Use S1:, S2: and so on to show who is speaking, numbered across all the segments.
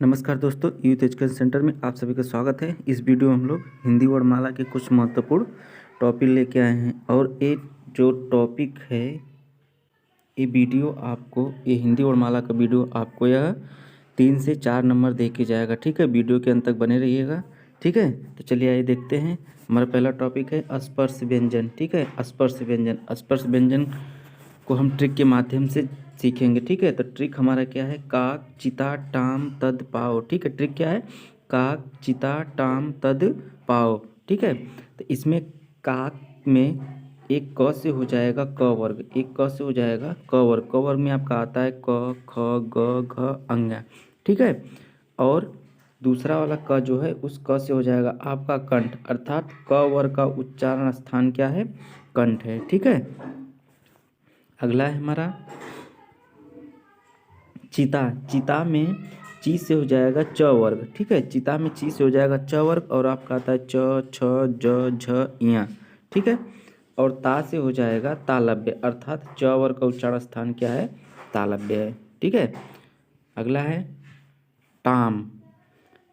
S1: नमस्कार दोस्तों, youth education centre में आप सभी का स्वागत है। इस वीडियो में हम लोग हिंदी वर्णमाला के कुछ महत्वपूर्ण टॉपिक लेके आए हैं और ये जो टॉपिक है ये हिंदी वर्णमाला का वीडियो आपको यह 3 से 4 नंबर दे के जाएगा। ठीक है, वीडियो के अंत तक बने रहिएगा। ठीक है, तो चलिए आइए देखते हैं। हमारा पहला टॉपिक है स्पर्श व्यंजन। ठीक है, स्पर्श व्यंजन को हम ट्रिक के माध्यम से सीखेंगे। ठीक है, तो ट्रिक हमारा क्या है? काक चिता टाम तद पाओ। ठीक है, ट्रिक क्या है? काक चिता टाम तद पाओ। ठीक है, तो इसमें काक में एक क से हो जाएगा क वर्ग, एक क से हो जाएगा क वर्ग। क वर्ग में आपका आता है क ख ग घ अंगा। ठीक है, और दूसरा वाला क जो है उस क से हो जाएगा आपका कंठ, अर्थात क वर्ग का उच्चारण स्थान क्या है? कंठ है। ठीक है, अगला है हमारा चिता। चिता में ची से हो जाएगा च वर्ग। ठीक है, चिता में ची से हो जाएगा च वर्ग और आपका आता है च छ ज झ इया। ठीक है, और ता से हो जाएगा तालव्य, अर्थात च वर्ग का उच्चारण स्थान क्या है? तालव्य है। ठीक है, अगला है टाम।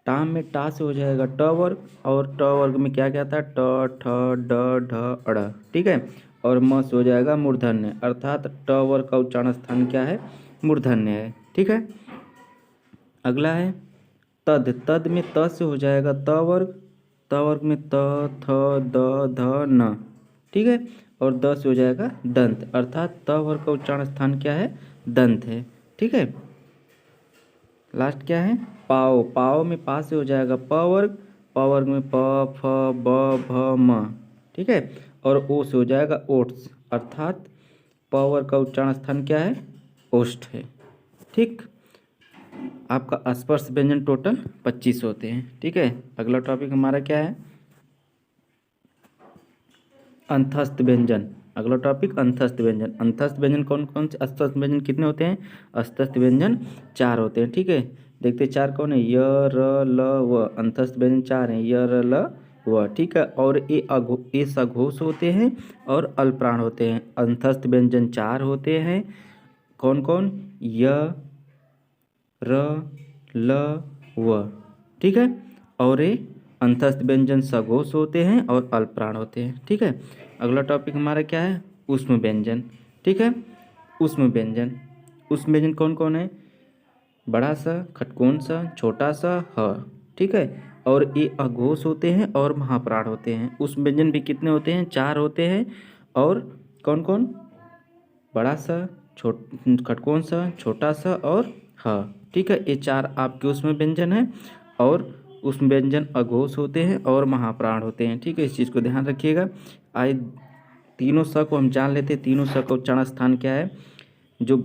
S1: टाम में टा से हो जाएगा ट वर्ग और ट वर्ग में क्या क्या आता है? ट ठ ड ढ अड़। ठीक है, और म से हो जाएगा मूर्धन्य, अर्थात ट वर्ग का उच्चारण स्थान क्या है? मूर्धन्य है। ठीक है, अगला है तद। तद में त से हो जाएगा त वर्ग, त वर्ग में त थ द ध न। ठीक है, और द से हो जाएगा दंत, अर्थात त वर्ग का उच्चारण स्थान क्या है? दंत है। ठीक है, लास्ट क्या है? पाओ। पाओ में पा से हो जाएगा प वर्ग, प वर्ग में प फ ब भ म। ठीक है, और ओ से हो जाएगा ओट्स, अर्थात प वर्ग का उच्चारण स्थान क्या है? ओष्ठ है। ठीक, आपका स्पर्श व्यंजन टोटल 25 होते हैं। ठीक है, अगला टॉपिक हमारा क्या है? अंतस्थ व्यंजन। अगला टॉपिक अंतस्थ व्यंजन। अंतस्थ व्यंजन कौन कौन से? अंतस्थ व्यंजन कितने होते हैं? अंतस्थ व्यंजन 4 होते हैं। ठीक है, देखते 4 कौन है? य र ल व। अंतस्थ व्यंजन 4 हैं, य र ल व। ठीक है, और ये सघोष होते हैं और अल्पप्राण होते हैं। अंतस्थ व्यंजन 4 होते हैं, कौन कौन? य र ल व। ठीक है, और ये अंतस्थ व्यंजन सघोष होते हैं और अल्पप्राण होते हैं। ठीक है, अगला टॉपिक हमारा क्या है? ऊष्म व्यंजन। ठीक है, ऊष्म व्यंजन। ऊष्म व्यंजन कौन कौन है? बड़ा सा, खटकोन सा, छोटा सा, ह। ठीक है, और ये अघोष होते हैं और महाप्राण होते हैं। ऊष्म व्यंजन भी कितने होते हैं? 4 होते हैं, और कौन कौन? बड़ा सा, खटकोन सा, छोटा सा और ह। ठीक है, ये 4 आपके उसमें व्यंजन हैं, और उसमें व्यंजन अघोष होते हैं और महाप्राण होते हैं। ठीक है, इस चीज़ को ध्यान रखिएगा। आइए तीनों स को हम जान लेते हैं। तीनों स का उच्चारण स्थान क्या है? जो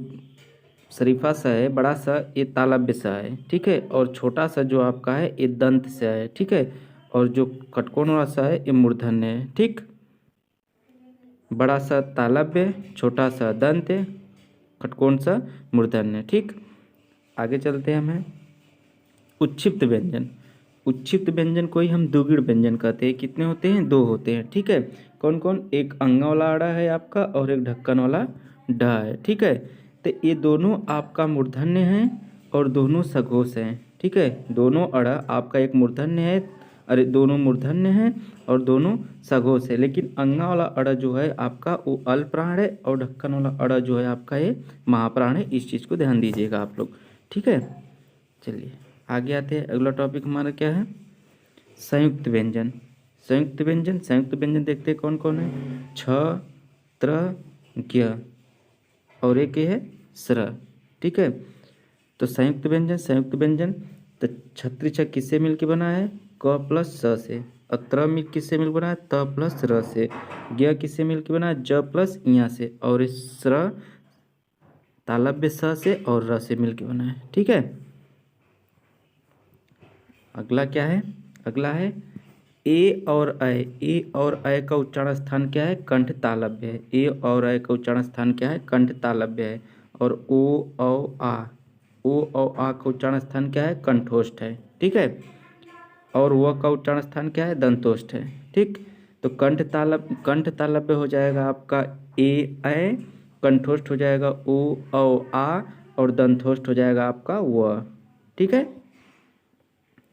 S1: शरीफा सा है, बड़ा सा, ये तालव्य सा है। ठीक है, और छोटा सा जो आपका है ये दंत सा है। ठीक है, और जो खटकोन वाला सा है ये मूर्धन्य है। ठीक, बड़ा सा तालव्य, छोटा सा दंत, खटकोन सा मूर्धन्य। ठीक, आगे चलते हैं। हमें उच्छिप्त व्यंजन। उच्छिप्त व्यंजन को ही हम द्विगुण व्यंजन कहते हैं। कितने होते हैं? 2 होते हैं। ठीक है, कौन कौन? एक अंगा वाला अड़ा है आपका और एक ढक्कन वाला ढ है। ठीक है, तो ये दोनों आपका मूर्धन्य हैं और दोनों सघोष हैं। ठीक है, दोनों अड़ा आपका एक मूर्धन्य है, अरे दोनों मूर्धन्य हैं और दोनों सघोष है, लेकिन अंगा वाला अड़ा जो है आपका वो अल्पप्राण है और ढक्कन वाला अड़ा जो है आपका ये महाप्राण है। इस चीज़ को ध्यान दीजिएगा आप लोग। ठीक है, चलिए आगे आते हैं। अगला टॉपिक हमारा क्या है? संयुक्त व्यंजन। संयुक्त व्यंजन देखते हैं कौन कौन है? छ त्र ज्ञ और एक है स्र। ठीक है, तो संयुक्त व्यंजन तो छत्री छ किससे मिलके बना है? क प्लस स से। अत्र में किससे मिल बना है? त प्लस र से। ज्ञ किससे मिलके बना है? ज प्लस इया से। और स्र तालव्य स से और र से मिलके बना है। ठीक है, अगला क्या है? अगला है ए और अ। ए और अ का उच्चारण स्थान क्या है? कंठ तालव्य है। ए और अ का उच्चारण स्थान क्या है? कंठ तालव्य है। और ओ औ आ का उच्चारण स्थान क्या है? कंठोष्ठ है। ठीक है, और व का उच्चारण स्थान क्या है? दंतोष्ठ है। ठीक, तो कंठ तालव्य हो जाएगा आपका ए ऐ, कंठोष्ठ हो जाएगा ओ औ आ, और दंतोष्ठ हो जाएगा आपका व। ठीक है,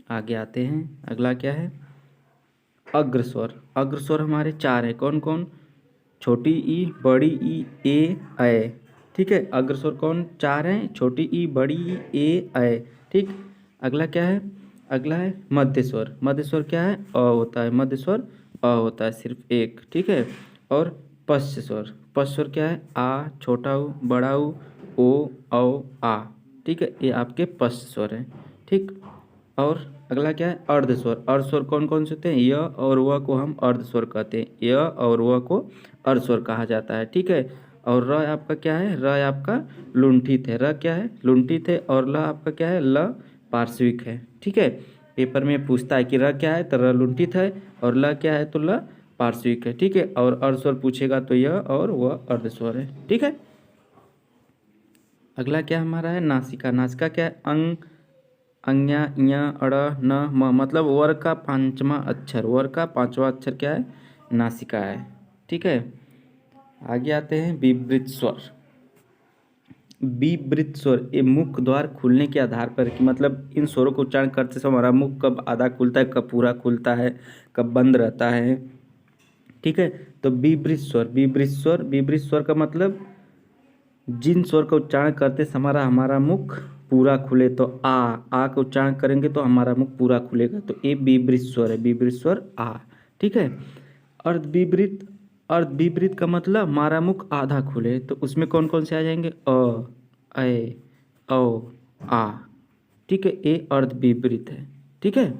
S1: आगे आते हैं, अगला क्या है, अग्रस्वर। अग्रस्वर हमारे चार है, कौन कौन, छोटी ई, बड़ी ई, ए, ऐ। ठीक है, अग्रस्वर कौन चार हैं, छोटी ई, बड़ी ई, ए, ऐ। ठीक, अगला क्या है, अगला है मध्य स्वर। मध्य स्वर क्या है, अ होता है, मध्य स्वर अ होता है सिर्फ एक। ठीक है, और पश्च स्वर। पश्च स्वर क्या है, आ, छोटा ऊ, बड़ा ऊ, ओ, औ, आ। ठीक है, ये आपके पश्च स्वर हैं। ठीक, और अगला क्या है, अर्ध स्वर। अर्ध स्वर कौन कौन से होते हैं, य और व को हम अर्ध स्वर कहते हैं, य और व को अर्ध स्वर कहा जाता है। ठीक है, और र आपका क्या है, र आपका लुंठित है, र क्या है लुंठित है, और ल आपका क्या है, ल पार्श्विक है। ठीक है, पेपर में पूछता है कि र क्या है तो र लुंठित है, और ल क्या है तो ल पार्श्विक है। ठीक है, और अर्ध स्वर पूछेगा तो य और व अर्ध स्वर है। ठीक है, अगला क्या हमारा है, नासिका। नासिका क्या है, अंग, अंज्ञा, ञ, अड़, न, म, मतलब वर का पांचवा अक्षर। वर का पांचवा अक्षर क्या है, नासिका है। ठीक है, आगे आते हैं विवृत स्वर। विवृत स्वर, ये मुख द्वार खुलने के आधार पर कि मतलब इन स्वरों को उच्चारण करते समय हमारा मुख कब आधा खुलता है, कब पूरा खुलता है, कब बंद रहता है। ठीक है, तो विवृत स्वर। विवृत स्वर, विवृत स्वर का मतलब जिन स्वर का उच्चारण करते समय हमारा हमारा मुख पूरा खुले, तो आ का उच्चारण करेंगे तो हमारा मुख पूरा खुलेगा, तो ये विवृत स्वर है, विवृत स्वर आ। ठीक है, अर्ध विवृत। अर्ध विवृत का मतलब हमारा मुख आधा खुले, तो उसमें कौन कौन से आ जाएंगे, अ, ऐ, औ, आ। ठीक है, ये अर्ध विवृत है। ठीक है,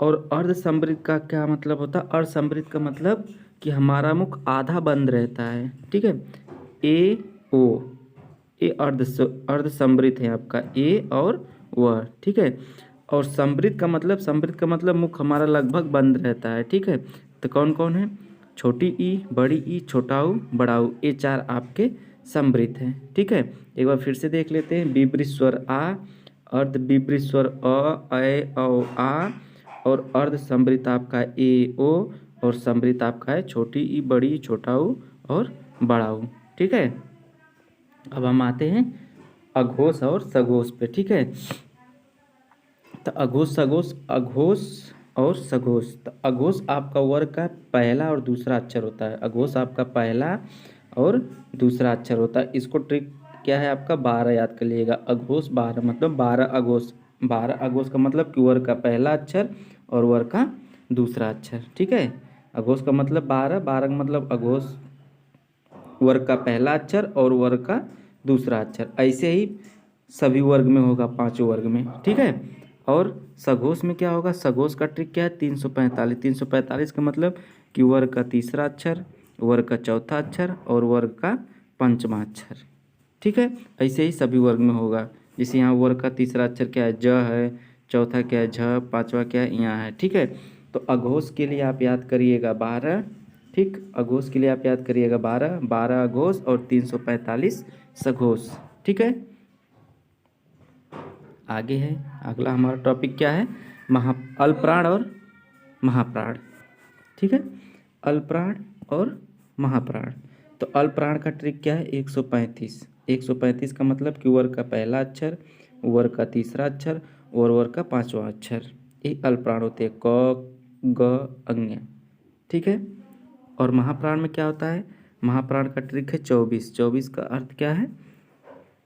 S1: और अर्ध संवृत का क्या मतलब होता है, अर्ध संवृत का मतलब कि हमारा मुख आधा बंद रहता है। ठीक है, ए, ओ, ये अर्ध संवृत है आपका, ए और व। ठीक है, और संवृत का मतलब, संवृत का मतलब मुख हमारा लगभग बंद रहता है। ठीक है, तो कौन कौन है, छोटी ई, बड़ी ई, छोटा ऊ, बड़ा ऊ, ये चार आपके संवृत हैं। ठीक है, एक बार फिर से देख लेते हैं, विवृत स्वर आ, अर्ध विवृत स्वर अ, ऐ, औ, आ, और अर्ध संवृत आपका ए, ओ, और संवृत आपका है छोटी ई, बड़ी ई, छोटा ऊ और बड़ा ऊ। ठीक है, अब हम आते हैं अघोष और सघोष पे। ठीक है, तो अघोष सघोष, अघोष और सघोष। तो अघोष आपका वर्ग का पहला और दूसरा अक्षर होता है। अघोष आपका पहला और दूसरा अक्षर होता है। इसको ट्रिक क्या है आपका, 12 याद कर लीजिएगा। अघोष 12 मतलब 12 अघोष। 12 अघोष का मतलब कि वर्ग का पहला अक्षर और वर्ग का दूसरा अक्षर। ठीक है, अघोष का मतलब 12, 12 का मतलब अघोष वर्ग का पहला अक्षर और वर्ग का दूसरा अक्षर। ऐसे ही सभी वर्ग में होगा, पांचों वर्ग में। ठीक है, और सघोष में क्या होगा, सघोष का ट्रिक क्या है, 345। 345 का मतलब कि वर्ग का तीसरा अक्षर, वर्ग का चौथा अक्षर और वर्ग का पंचमा अक्षर। ठीक है, ऐसे ही सभी वर्ग में होगा। जैसे यहाँ वर्ग का तीसरा अक्षर क्या है, ज है, चौथा क्या है, झ, पांचवा क्या है, यहाँ है। ठीक है, तो अघोष के लिए आप याद करिएगा 12। ठीक, अघोष के लिए आप याद करिएगा 12, 12 अघोष और 345 सघोष। ठीक है, आगे है, अगला हमारा टॉपिक क्या है, अल्पप्राण और महाप्राण। ठीक है, अल्पप्राण और महाप्राण। तो अल्पप्राण का ट्रिक क्या है, 135। 135 का मतलब कि वर्ग का पहला अक्षर, वर्ग का तीसरा अक्षर और वर्ग का पांचवा अक्षर, ये अल्पप्राण होते हैं, क, ग, अंग। ठीक है, और महाप्राण में क्या होता है, महाप्राण का ट्रिक है 24। 24 का अर्थ क्या है,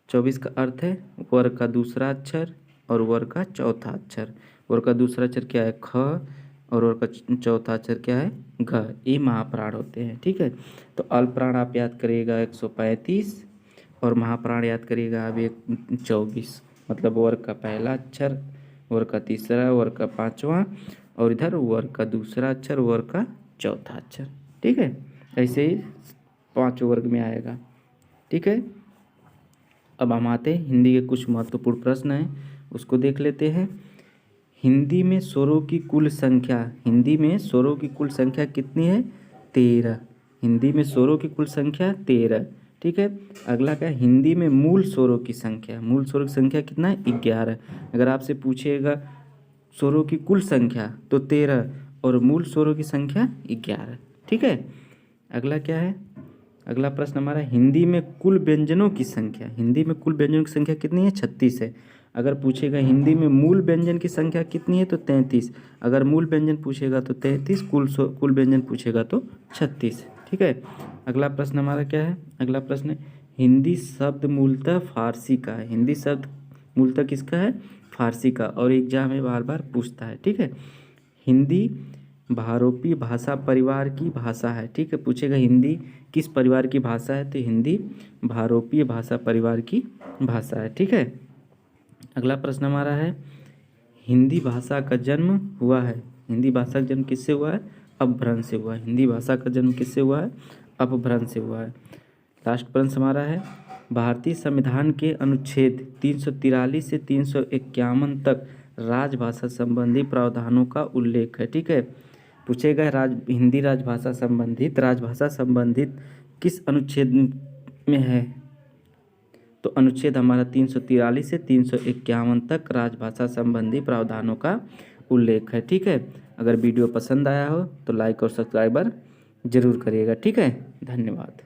S1: 24 का अर्थ है वर्ग का दूसरा अक्षर और वर्ग का चौथा अक्षर। वर्ग का दूसरा अक्षर क्या है, ख, और वर्ग का चौथा अक्षर क्या है, घ। ये महाप्राण होते हैं। ठीक है, तो अल्पप्राण आप याद करिएगा 135 और महाप्राण याद करिएगा आप 24। मतलब वर्ग का पहला अक्षर, वर्ग का तीसरा, वर्ग का पांचवा और इधर वर्ग का दूसरा अक्षर, वर्ग का चौथा अक्षर। ठीक है, ऐसे ही पांचों वर्ग में आएगा। ठीक है, अब हम आते हैं हिंदी के कुछ महत्वपूर्ण प्रश्न हैं, उसको देख लेते हैं। हिंदी में स्वरों की कुल संख्या, हिंदी में स्वरों की कुल संख्या कितनी है, 13। हिंदी में स्वरों की कुल संख्या 13। ठीक है, अगला क्या है, हिंदी में मूल स्वरों की संख्या, मूल स्वरों की संख्या कितना है, 11। अगर आपसे पूछेगा स्वरों की कुल संख्या तो 13 और मूल स्वरों की संख्या 11। ठीक है, अगला क्या है, अगला प्रश्न हमारा, हिंदी में कुल व्यंजनों की संख्या, हिंदी में कुल व्यंजनों की संख्या कितनी है, 36 है। अगर पूछेगा हिंदी में मूल व्यंजन की संख्या कितनी है तो 33। अगर मूल व्यंजन पूछेगा तो 33, कुल व्यंजन पूछेगा तो 36। ठीक है। अगला प्रश्न हमारा क्या है? अगला प्रश्न है, हिंदी शब्द मूलतः फारसी का है। हिंदी शब्द मूलतः किसका है? फारसी का। और एग्जाम में बार बार पूछता है। ठीक है। हिंदी भारोपी भाषा परिवार की भाषा है। ठीक है, पूछेगा हिंदी किस परिवार की भाषा है तो हिंदी भारोपीय भाषा परिवार की भाषा है। ठीक है। अगला प्रश्न हमारा है, हिंदी भाषा का जन्म हुआ है। हिंदी भाषा का जन्म किससे हुआ है? अपभ्रंश से हुआ है। हिंदी भाषा का जन्म किससे हुआ है? अपभ्रंश से हुआ है। लास्ट प्रश्न हमारा है, भारतीय संविधान के अनुच्छेद 343 से 351 तक राजभाषा संबंधी प्रावधानों का उल्लेख है। ठीक है, पूछेगा हिंदी राजभाषा संबंधित किस अनुच्छेद में है तो अनुच्छेद हमारा 343 से 351 तक राजभाषा संबंधी प्रावधानों का उल्लेख है। ठीक है। अगर वीडियो पसंद आया हो तो लाइक और सब्सक्राइबर जरूर करिएगा। ठीक है, धन्यवाद।